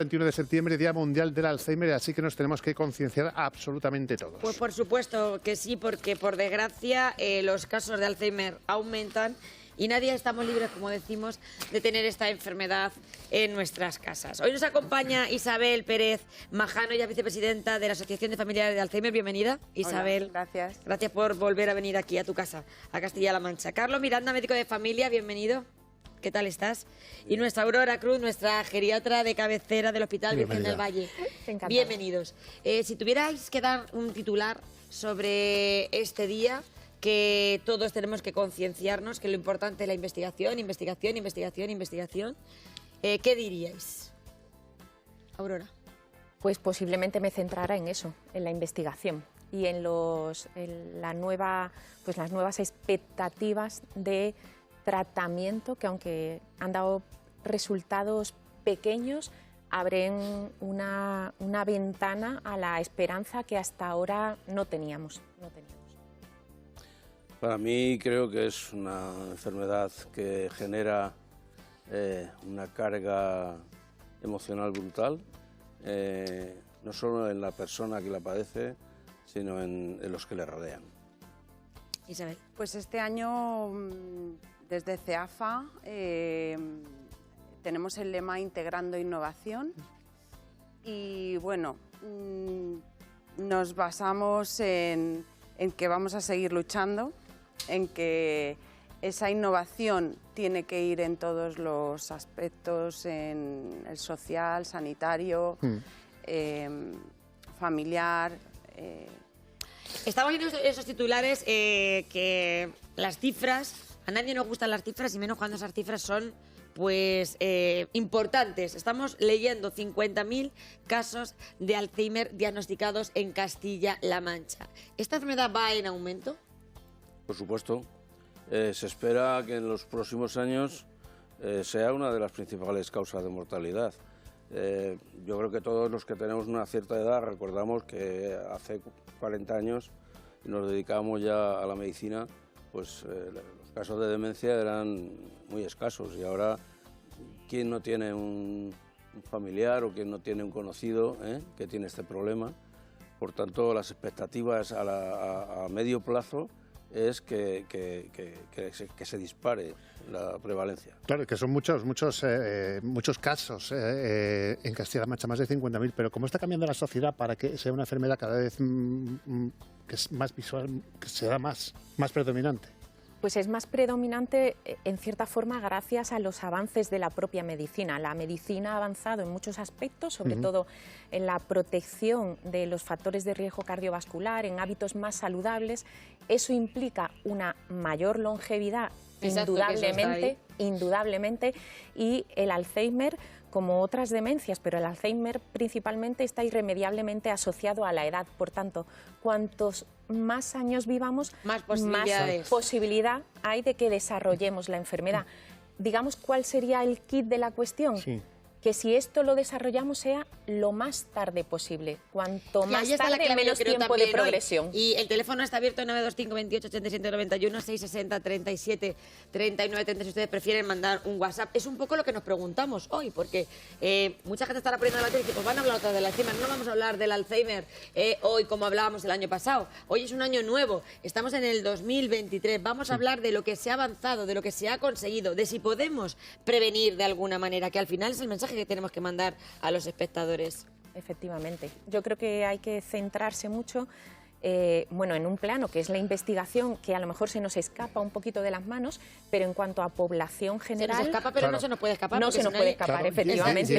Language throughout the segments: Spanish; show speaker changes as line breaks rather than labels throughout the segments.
21 de septiembre, Día Mundial del Alzheimer, así que nos tenemos que concienciar absolutamente todos.
Pues por supuesto que sí, porque por desgracia los casos de Alzheimer aumentan y nadie estamos libres, como decimos, de tener esta enfermedad en nuestras casas. Hoy nos acompaña Isabel Pérez Majano, ella es vicepresidenta de la Asociación de Familiares de Alzheimer. Bienvenida, Isabel.
Hola, gracias.
Gracias por volver a venir aquí a tu casa, a Castilla-La Mancha. Carlos Miranda, médico de familia, bienvenido. ¿Qué tal estás? Y nuestra Aurora Cruz, nuestra geriatra de cabecera del Hospital Virgen del Valle.
Encantada.
Bienvenidos. Si tuvierais que dar un titular sobre este día, que todos tenemos que concienciarnos, que lo importante es la investigación, investigación, investigación, investigación, ¿qué diríais? Aurora.
Pues posiblemente me centrara en eso, en la investigación y en las nuevas expectativas de tratamiento que, aunque han dado resultados pequeños, abren una ventana a la esperanza que hasta ahora no teníamos.
Para mí creo que es una enfermedad que genera una carga emocional brutal, no solo en la persona que la padece, sino en los que le rodean.
Isabel.
Pues este año, desde CEAFA, tenemos el lema Integrando Innovación y bueno, nos basamos en que vamos a seguir luchando, en que esa innovación tiene que ir en todos los aspectos, en el social, sanitario, familiar.
Estamos viendo esos titulares que las cifras, a nadie nos gustan las cifras y menos cuando esas cifras son pues importantes. Estamos leyendo 50.000 casos de Alzheimer diagnosticados en Castilla-La Mancha. ¿Esta enfermedad va en aumento?
Por supuesto, se espera que en los próximos años sea una de las principales causas de mortalidad. Yo creo que todos los que tenemos una cierta edad recordamos que hace 40 años nos dedicábamos ya a la medicina, pues los casos de demencia eran muy escasos y ahora ¿quién no tiene un familiar o quién no tiene un conocido que tiene este problema? Por tanto, las expectativas a medio plazo es que se dispare la prevalencia.
Claro, que son muchos casos en Castilla-La Mancha, más de 50.000, pero ¿cómo está cambiando la sociedad para que sea una enfermedad cada vez que es más visual, que sea más predominante?
Pues es más predominante, en cierta forma, gracias a los avances de la propia medicina. La medicina ha avanzado en muchos aspectos, sobre todo en la protección de los factores de riesgo cardiovascular, en hábitos más saludables. Eso implica una mayor longevidad, indudablemente, y el Alzheimer, como otras demencias, pero el Alzheimer principalmente está irremediablemente asociado a la edad. Por tanto, cuantos más años vivamos, más posibilidad hay de que desarrollemos la enfermedad. Digamos, ¿cuál sería el kit de la cuestión? Sí. Que si esto lo desarrollamos sea lo más tarde posible. Cuanto más tarde, menos tiempo de progresión.
Y el teléfono está abierto en 925 28 87 91, 660 37 39 30. Si ustedes prefieren mandar un WhatsApp. Es un poco lo que nos preguntamos hoy, porque mucha gente estará poniendo la tele y dice, pues van a hablar otra del Alzheimer. No vamos a hablar del Alzheimer hoy como hablábamos el año pasado. Hoy es un año nuevo. Estamos en el 2023. Vamos a hablar de lo que se ha avanzado, de lo que se ha conseguido, de si podemos prevenir de alguna manera, que al final es el mensaje que tenemos que mandar a los espectadores.
Efectivamente. Yo creo que hay que centrarse mucho en un plano que es la investigación, que a lo mejor se nos escapa un poquito de las manos, pero en cuanto a población general...
Se nos escapa, pero no se nos puede escapar.
No se nos puede escapar, efectivamente.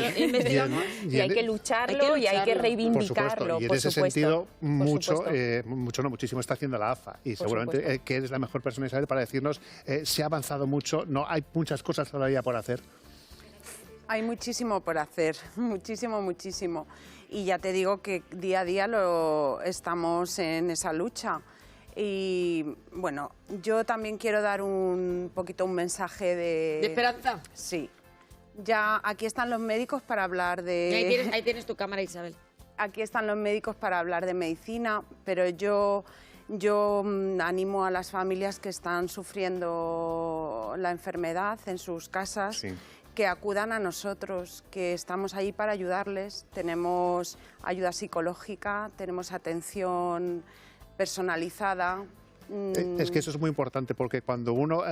Y hay que lucharlo y hay que reivindicarlo,
por supuesto. Y en ese sentido, muchísimo está haciendo la AFA. Y seguramente que eres la mejor persona, Isabel, para decirnos, se ha avanzado mucho, no hay muchas cosas todavía por hacer.
Hay muchísimo por hacer, muchísimo. Y ya te digo que día a día estamos en esa lucha. Y bueno, yo también quiero dar un mensaje
¿De esperanza?
Sí. Ya aquí están los médicos para hablar de...
Ahí tienes tu cámara, Isabel.
Aquí están los médicos para hablar de medicina, pero yo animo a las familias que están sufriendo la enfermedad en sus casas, que acudan a nosotros, que estamos ahí para ayudarles. Tenemos ayuda psicológica, tenemos atención personalizada.
Es que eso es muy importante, porque cuando uno...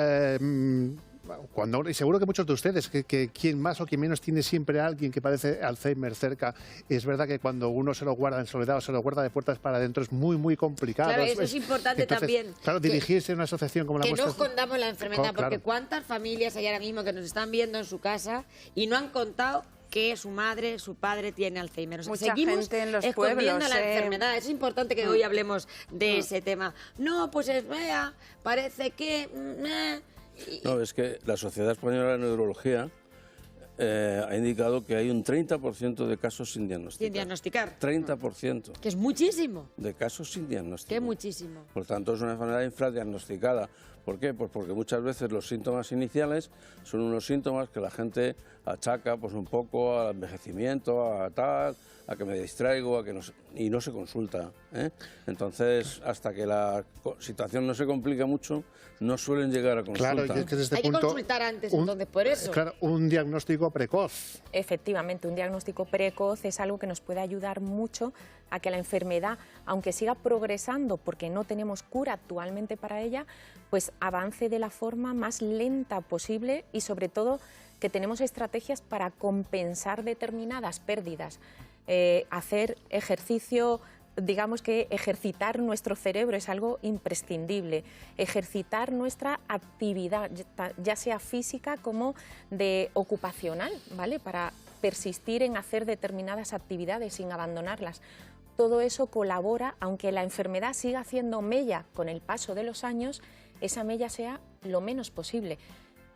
y seguro que muchos de ustedes, que quien más o quien menos tiene siempre a alguien que padece Alzheimer cerca, es verdad que cuando uno se lo guarda en soledad o se lo guarda de puertas para adentro es muy, muy complicado.
Claro, eso es importante. Entonces, también.
Claro, dirigirse a una asociación como la vuestra...
Que no escondamos la enfermedad, porque
claro.
¿cuántas familias hay ahora mismo que nos están viendo en su casa y no han contado que su madre, su padre tiene Alzheimer? O sea,
Mucha
seguimos
gente en los
escondiendo
pueblos,
la enfermedad. Es importante que hoy hablemos de ese tema. No, pues vea, parece que...
No, es que la Sociedad Española de Neurología ha indicado que hay un 30% de casos sin diagnosticar.
Sin diagnosticar.
30%.
Que es muchísimo.
De casos sin diagnosticar.
Que es muchísimo.
Por tanto, es una enfermedad infradiagnosticada. ¿Por qué? Pues porque muchas veces los síntomas iniciales son unos síntomas que la gente achaca pues un poco al envejecimiento, a tal, a que me distraigo, y no se consulta, ¿eh? Entonces, hasta que la situación no se complica mucho, no suelen llegar a consulta.
Claro, y es que desde
Hay que consultar antes, entonces, por eso.
Claro, un diagnóstico precoz.
Efectivamente, un diagnóstico precoz es algo que nos puede ayudar mucho a que la enfermedad, aunque siga progresando porque no tenemos cura actualmente para ella, pues avance de la forma más lenta posible y sobre todo que tenemos estrategias para compensar determinadas pérdidas. Hacer ejercicio, digamos que ejercitar nuestro cerebro es algo imprescindible, ejercitar nuestra actividad, ya sea física como de ocupacional, ¿vale? Para persistir en hacer determinadas actividades sin abandonarlas. Todo eso colabora, aunque la enfermedad siga haciendo mella con el paso de los años, esa mella sea lo menos posible.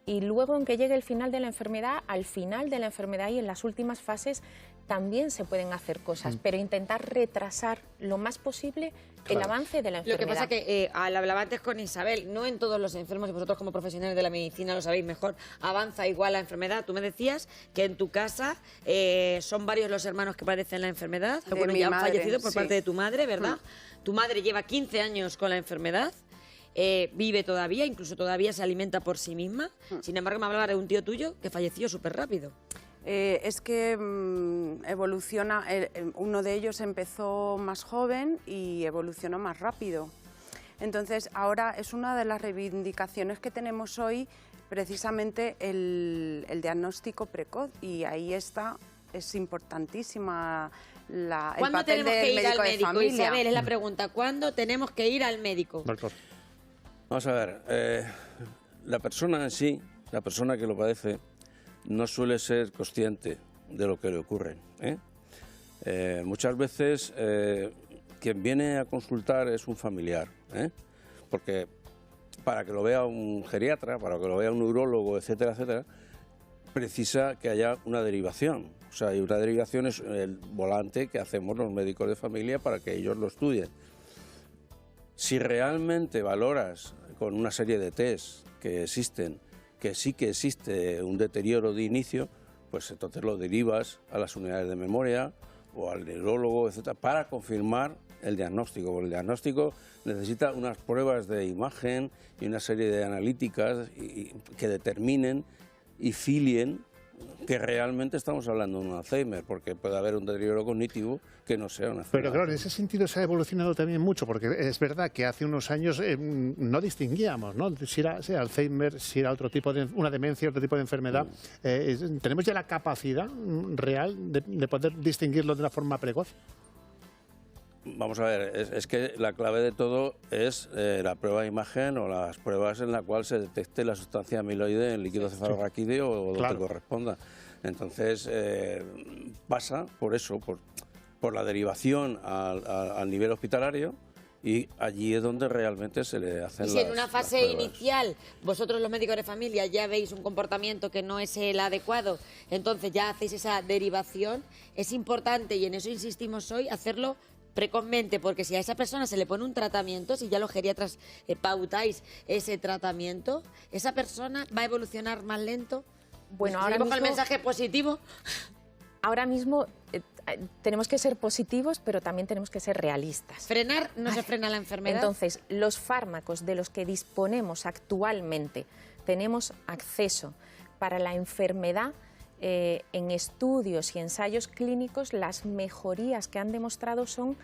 Y luego, aunque llegue el final de la enfermedad, al final de la enfermedad y en las últimas fases también se pueden hacer cosas, pero intentar retrasar lo más posible el avance de la enfermedad.
Lo que pasa que, al hablaba antes con Isabel, no en todos los enfermos, y vosotros como profesionales de la medicina lo sabéis mejor, avanza igual la enfermedad. Tú me decías que en tu casa son varios los hermanos que padecen la enfermedad, algunos ya han fallecido por parte de tu madre, ¿verdad? Tu madre lleva 15 años con la enfermedad. Vive todavía, incluso todavía se alimenta por sí misma. Sin embargo, me hablaba de un tío tuyo que falleció súper rápido.
Es que evoluciona, uno de ellos empezó más joven y evolucionó más rápido. Entonces, ahora es una de las reivindicaciones que tenemos hoy, precisamente el diagnóstico precoz, y ahí está, es importantísima el papel del médico de familia.
Isabel, es la pregunta, ¿cuándo tenemos que ir al médico?
Doctor.
Vamos a ver, la persona en sí, la persona que lo padece, no suele ser consciente de lo que le ocurre, ¿eh? Muchas veces quien viene a consultar es un familiar, porque para que lo vea un geriatra, para que lo vea un neurólogo, etcétera, etcétera, precisa que haya una derivación. O sea, y una derivación es el volante que hacemos los médicos de familia para que ellos lo estudien. Si realmente valoras con una serie de test que existen, que sí que existe un deterioro de inicio, pues entonces lo derivas a las unidades de memoria o al neurólogo, etcétera, para confirmar el diagnóstico. Porque el diagnóstico necesita unas pruebas de imagen y una serie de analíticas que determinen y filien que realmente estamos hablando de un Alzheimer, porque puede haber un deterioro cognitivo que no sea una enfermedad.
Pero claro, en ese sentido se ha evolucionado también mucho, porque es verdad que hace unos años no distinguíamos, ¿no? Si era Alzheimer, si era otro tipo de una demencia, otro tipo de enfermedad. ¿Tenemos ya la capacidad real de poder distinguirlo de una forma precoz?
Vamos a ver, es que la clave de todo es la prueba de imagen o las pruebas en la cual se detecte la sustancia amiloide en líquido cefalorraquídeo o donde corresponda. Entonces, pasa por eso, por la derivación al nivel hospitalario, y allí es donde realmente se le hacen las pruebas.
Y si en una fase inicial vosotros los médicos de familia ya veis un comportamiento que no es el adecuado, entonces ya hacéis esa derivación, es importante, y en eso insistimos hoy, hacerlo precozmente, porque si a esa persona se le pone un tratamiento, si ya los geriatras pautáis ese tratamiento, esa persona va a evolucionar más lento.
Bueno, ahora mismo,
con el mensaje positivo.
Ahora mismo tenemos que ser positivos, pero también tenemos que ser realistas.
Frenar no se frena la enfermedad.
Entonces, los fármacos de los que disponemos actualmente, tenemos acceso para la enfermedad, en estudios y ensayos clínicos, las mejorías que han demostrado son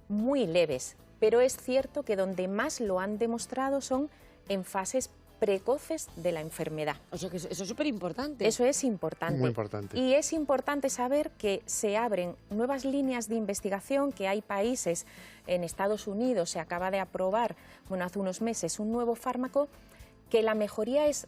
muy leves, pero es cierto que donde más lo han demostrado son en fases precoces de la enfermedad.
O sea que eso es súper importante.
Eso es importante.
Muy importante.
Y es importante saber que se abren nuevas líneas de investigación, que hay países, en Estados Unidos se acaba de aprobar, bueno, hace unos meses, un nuevo fármaco, que la mejoría es,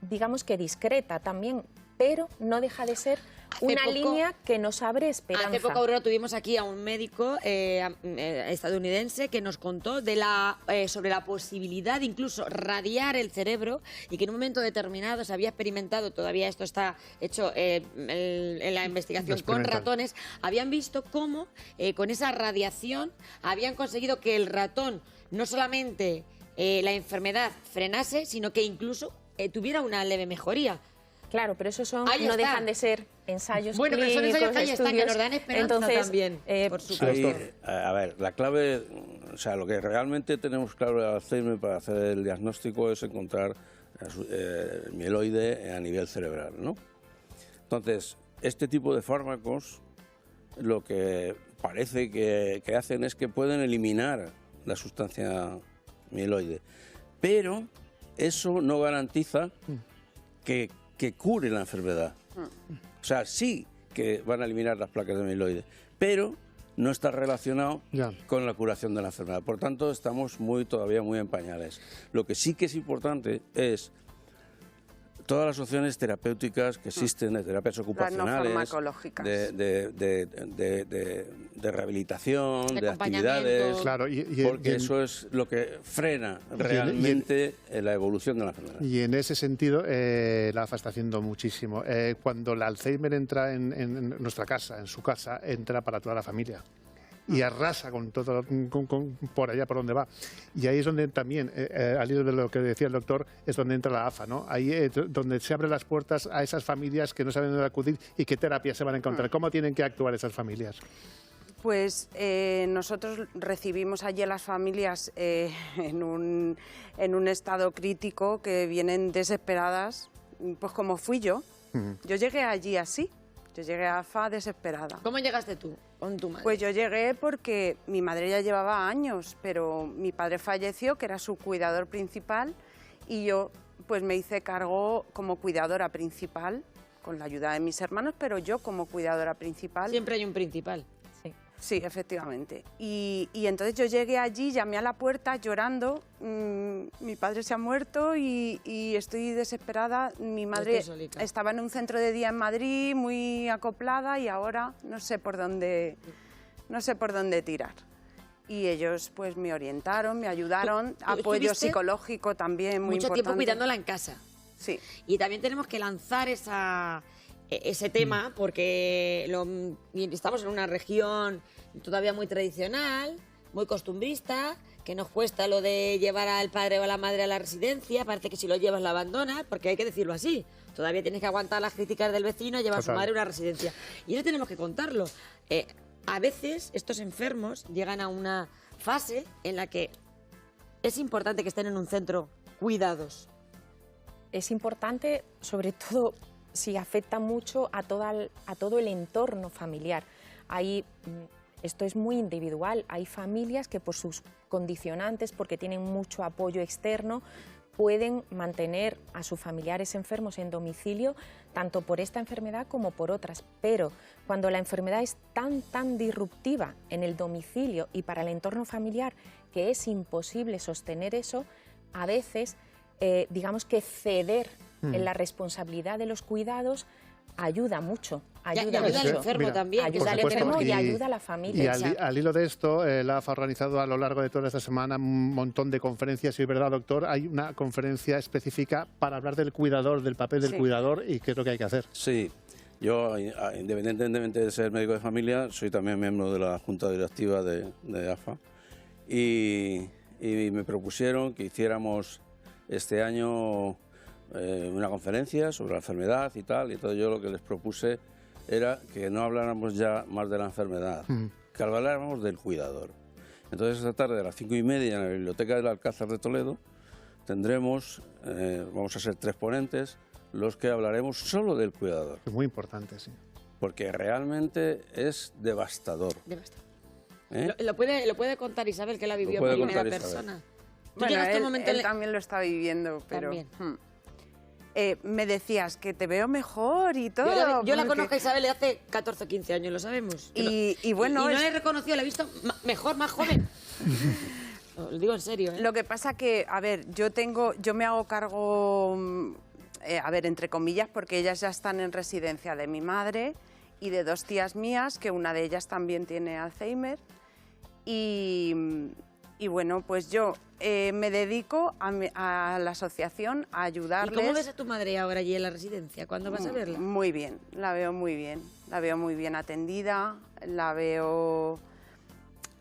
digamos que discreta también, pero no deja de ser una línea que nos abre esperanza.
Hace poco, Aurora, tuvimos aquí a un médico estadounidense que nos contó sobre la posibilidad de incluso radiar el cerebro y que en un momento determinado se había experimentado, todavía esto está hecho en la investigación con ratones, habían visto cómo con esa radiación habían conseguido que el ratón no solamente la enfermedad frenase, sino que incluso tuviera una leve mejoría.
Claro, pero esos no dejan de ser ensayos clínicos,
pero son ensayos que ahí están, que nos dan esperanza.
Entonces,
también, por supuesto.
A ver, la clave, o sea, lo que realmente tenemos claro al Alzheimer para hacer el diagnóstico es encontrar el mieloide a nivel cerebral, ¿no? Entonces, este tipo de fármacos lo que parece que hacen es que pueden eliminar la sustancia mieloide, pero eso no garantiza que cure la enfermedad. O sea, sí que van a eliminar las placas de mieloide, pero no está relacionado con la curación de la enfermedad. Por tanto, estamos todavía muy en pañales. Lo que sí que es importante es todas las opciones terapéuticas que existen, de terapias ocupacionales, de rehabilitación, de actividades,
claro,
porque eso es lo que frena realmente la evolución de la enfermedad.
Y en ese sentido, la AFA está haciendo muchísimo. Cuando el Alzheimer entra en nuestra casa, en su casa, entra para toda la familia. Y arrasa con todo, por allá por donde va. Y ahí es donde también, al hilo de lo que decía el doctor, es donde entra la AFA, ¿no? Ahí es donde se abren las puertas a esas familias que no saben dónde acudir y qué terapias se van a encontrar. ¿Cómo tienen que actuar esas familias?
Pues nosotros recibimos allí a las familias en un estado crítico, que vienen desesperadas, pues como fui yo. Yo llegué allí así. Yo llegué a AFA desesperada.
¿Cómo llegaste tú con tu madre?
Pues yo llegué porque mi madre ya llevaba años, pero mi padre falleció, que era su cuidador principal, y yo pues me hice cargo como cuidadora principal, con la ayuda de mis hermanos, pero yo como cuidadora principal.
Siempre hay un principal.
Sí, efectivamente. Y entonces yo llegué allí, llamé a la puerta llorando, mi padre se ha muerto y estoy desesperada. Mi madre estaba en un centro de día en Madrid, muy acoplada, y ahora no sé por dónde tirar. Y ellos pues me orientaron, me ayudaron, apoyo psicológico también muy importante.
Mucho tiempo cuidándola en casa.
Sí.
Y también tenemos que lanzar ese tema, porque estamos en una región todavía muy tradicional, muy costumbrista, que nos cuesta lo de llevar al padre o a la madre a la residencia. Parece que si lo llevas la abandonas, porque hay que decirlo así. Todavía tienes que aguantar las críticas del vecino y llevar a su madre a una residencia. Y eso tenemos que contarlo. A veces estos enfermos llegan a una fase en la que es importante que estén en un centro cuidados.
Es importante, sobre todo, si afecta mucho a todo el entorno familiar. Esto es muy individual. Hay familias que por sus condicionantes, porque tienen mucho apoyo externo, pueden mantener a sus familiares enfermos en domicilio, tanto por esta enfermedad como por otras. Pero cuando la enfermedad es tan disruptiva en el domicilio y para el entorno familiar que es imposible sostener eso, a veces, digamos que ceder en la responsabilidad de los cuidados ayuda mucho. Ayuda
al enfermo también.
Ayuda al enfermo y ayuda a la familia.
Y al hilo de esto, la AFA ha organizado a lo largo de toda esta semana un montón de conferencias. Y es verdad, doctor, hay una conferencia específica para hablar del cuidador, del papel del cuidador y qué es lo que hay que hacer.
Sí, yo, independientemente de ser médico de familia, soy también miembro de la Junta Directiva de AFA. Y me propusieron que hiciéramos este año una conferencia sobre la enfermedad y tal, y entonces yo lo que les propuse era que no habláramos ya más de la enfermedad, que habláramos del cuidador. Entonces esta tarde a las 5:30 en la Biblioteca del Alcázar de Toledo tendremos, vamos a ser 3 ponentes, los que hablaremos solo del cuidador.
Es muy importante, sí.
Porque realmente es devastador. ¿Eh?
¿Lo puede contar Isabel, que la vivió en primera persona?
Bueno, él también lo está viviendo, pero... me decías que te veo mejor y todo.
Yo la conozco a Isabel de hace 14 o 15 años, lo sabemos.
Y bueno...
Y no la he reconocido, la he visto mejor, más joven. Lo digo en serio, ¿eh?
Lo que pasa que, a ver, yo me hago cargo, a ver, entre comillas, porque ellas ya están en residencia de mi madre y de 2 tías mías, que una de ellas también tiene Alzheimer. Y bueno, pues yo me dedico a la asociación a ayudarles.
¿Y cómo ves a tu madre ahora allí en la residencia? ¿Cuándo vas a verla?
Muy bien, la veo muy bien. La veo muy bien atendida, la veo...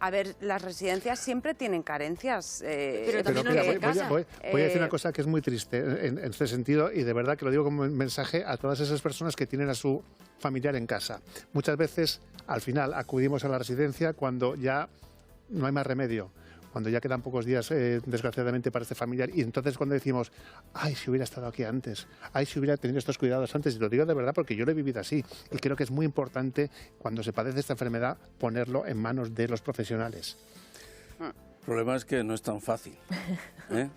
A ver, las residencias siempre tienen carencias.
Pero también
voy a decir una cosa que es muy triste en este sentido, y de verdad que lo digo como mensaje a todas esas personas que tienen a su familiar en casa. Muchas veces, al final, acudimos a la residencia cuando ya no hay más remedio, cuando ya quedan pocos días, desgraciadamente, para este familiar. Y entonces cuando decimos, ay, si hubiera estado aquí antes, ay, si hubiera tenido estos cuidados antes, y lo digo de verdad porque yo lo he vivido así. Y creo que es muy importante, cuando se padece esta enfermedad, ponerlo en manos de los profesionales.
El problema es que no es tan fácil,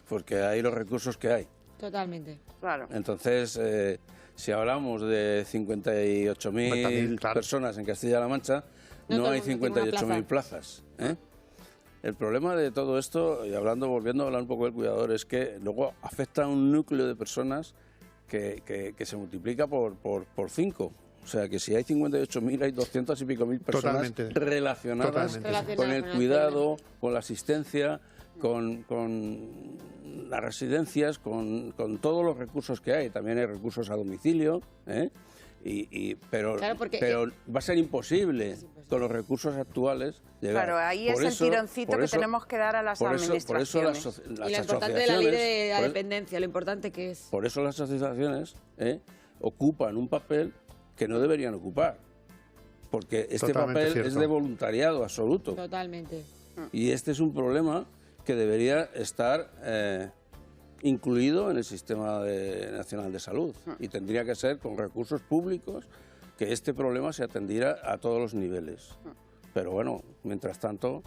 porque hay los recursos que hay.
Totalmente.
Claro.
Entonces, si hablamos de 58.000 personas en Castilla-La Mancha, no hay 58.000 plazas. El problema de todo esto, y volviendo a hablar un poco del cuidador, es que luego afecta a un núcleo de personas que se multiplica por 5. O sea, que si hay 58.000, hay 200 y pico mil personas relacionadas con el cuidado, con la asistencia, con las residencias, con todos los recursos que hay. También hay recursos a domicilio, pero va a ser imposible con los recursos actuales llegar.
Claro, ahí es el tironcito que tenemos que dar a las administraciones.
Por eso
y lo importante de la ley de la dependencia, lo importante que es.
Por eso las asociaciones ocupan un papel que no deberían ocupar, porque este papel es de voluntariado absoluto.
Totalmente.
Y este es un problema que debería estar incluido en el Sistema Nacional de Salud, y tendría que ser con recursos públicos que este problema se atendiera a todos los niveles. Pero bueno, mientras tanto,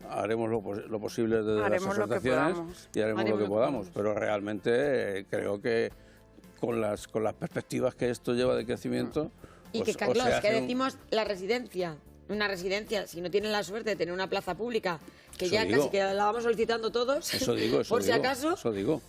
haremos lo posible desde las asociaciones y haremos lo que podamos. Pero realmente creo que con las perspectivas que esto lleva de crecimiento...
Y que, Carlos, que decimos la residencia. Una residencia, si no tienen la suerte de tener una plaza pública, que eso ya casi que la vamos solicitando todos,
eso digo,
por si acaso,
eso digo.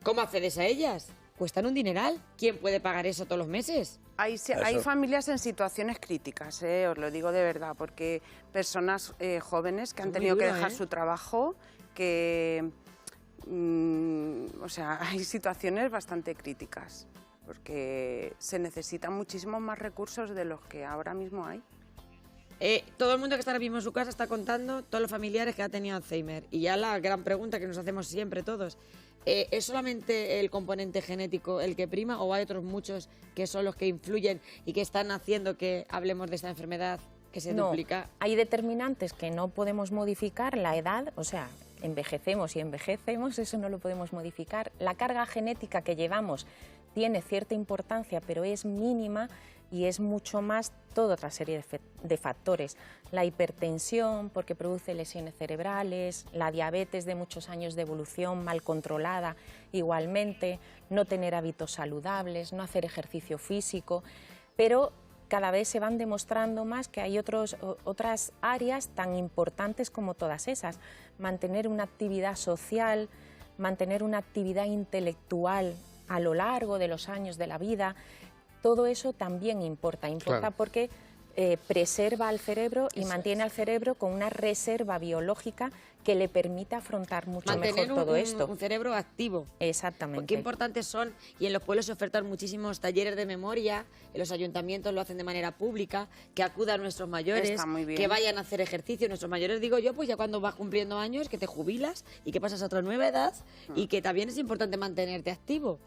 ¿Cómo accedes a ellas? Cuestan un dineral. ¿Quién puede pagar eso todos los meses?
Hay familias en situaciones críticas, os lo digo de verdad, porque personas jóvenes que han tenido que dejar su trabajo, que... o sea, hay situaciones bastante críticas, porque se necesitan muchísimos más recursos de los que ahora mismo hay.
Todo el mundo que está ahora mismo en su casa está contando todos los familiares que ha tenido Alzheimer. Y ya la gran pregunta que nos hacemos siempre todos, ¿es solamente el componente genético el que prima o hay otros muchos que son los que influyen y que están haciendo que hablemos de esta enfermedad que se duplica?
Hay determinantes que no podemos modificar, la edad, o sea, envejecemos y envejecemos, eso no lo podemos modificar. La carga genética que llevamos tiene cierta importancia, pero es mínima, y es mucho más toda otra serie de factores. La hipertensión, porque produce lesiones cerebrales, la diabetes de muchos años de evolución mal controlada, igualmente, no tener hábitos saludables, no hacer ejercicio físico, pero cada vez se van demostrando más que hay otras áreas tan importantes como todas esas. Mantener una actividad social, mantener una actividad intelectual a lo largo de los años de la vida, todo eso también importa claro. Porque preserva al cerebro y mantiene al cerebro con una reserva biológica que le permite afrontar mucho mejor todo esto.
Un cerebro activo.
Exactamente.
Qué importantes son, y en los pueblos se ofertan muchísimos talleres de memoria, en los ayuntamientos lo hacen de manera pública, que acudan nuestros mayores, que vayan a hacer ejercicio. Nuestros mayores, digo yo, pues ya cuando vas cumpliendo años, que te jubilas y que pasas a otra nueva edad, y que también es importante mantenerte activo.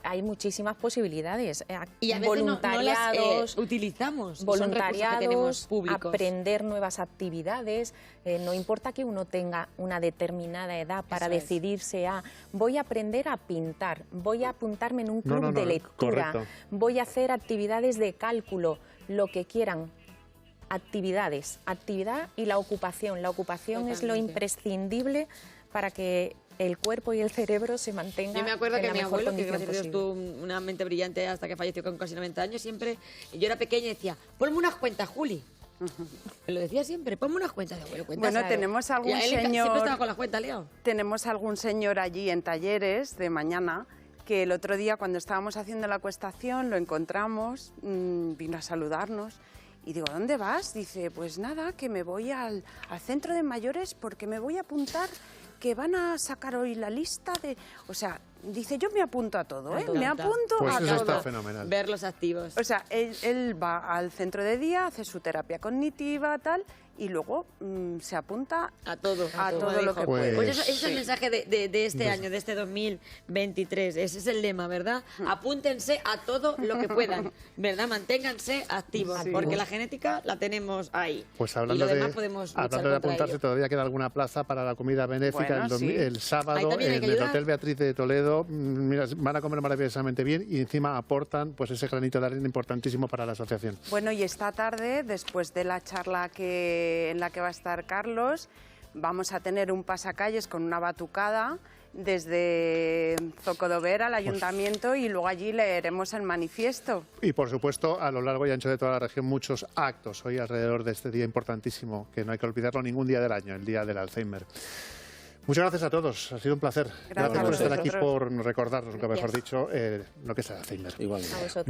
hay muchísimas posibilidades.
Y a veces
voluntariados,
no las utilizamos.
Voluntariados,
públicos.
aprender nuevas actividades. No importa que uno tenga una determinada edad para decidirse a voy a aprender a pintar, voy a apuntarme en un club de lectura, voy a hacer actividades de cálculo, lo que quieran. Actividad y la ocupación. La ocupación es lo imprescindible para que el cuerpo y el cerebro se mantengan.
Yo me acuerdo
en
que
la
mi
mejor
abuelo, que
condición
gracias a Dios
posible.
tuvo una mente brillante hasta que falleció con casi 90 años, siempre, yo era pequeña y decía, ponme unas cuentas, Juli. Me lo decía siempre, ponme unas cuentas de abuelo. Cuentas,
Bueno, tenemos algún
siempre
señor...
estaba con las cuentas, Leo.
Tenemos algún señor allí en talleres de mañana que el otro día cuando estábamos haciendo la acuestación lo encontramos, vino a saludarnos y digo, ¿dónde vas? Dice, pues nada, que me voy al centro de mayores porque me voy a apuntar, que van a sacar hoy la lista de... O sea, dice, yo me apunto a todo, ¿eh? Me apunto
pues
a
eso
todo.
está fenomenal.
Verlos activos.
O sea, él va al centro de día, hace su terapia cognitiva, tal, y luego se apunta
a todo
lo que puede.
Pues eso es el mensaje de este año, de este 2023. Ese es el lema, ¿verdad? Apúntense a todo lo que puedan, ¿verdad? Manténganse activos, porque la genética la tenemos ahí.
Pues
y
hablando
lo demás podemos luchar
de apuntarse,
contra ello.
todavía queda alguna plaza para la comida benéfica
Bueno,
el sábado
Ahí también hay
en
que
el
ayudar.
Hotel Beatriz de Toledo. Mira, van a comer maravillosamente bien y encima aportan pues ese granito de arena importantísimo para la asociación.
Bueno, y esta tarde, después de la charla en la que va a estar Carlos, vamos a tener un pasacalles con una batucada desde Zocodover al ayuntamiento y luego allí leeremos el manifiesto.
Y por supuesto, a lo largo y ancho de toda la región, muchos actos hoy alrededor de este día importantísimo, que no hay que olvidarlo ningún día del año, el Día del Alzheimer. Muchas gracias a todos, ha sido un placer. Gracias por estar aquí, por recordarnos, nunca mejor dicho, lo que es el Alzheimer.
Igualmente.
A vosotros.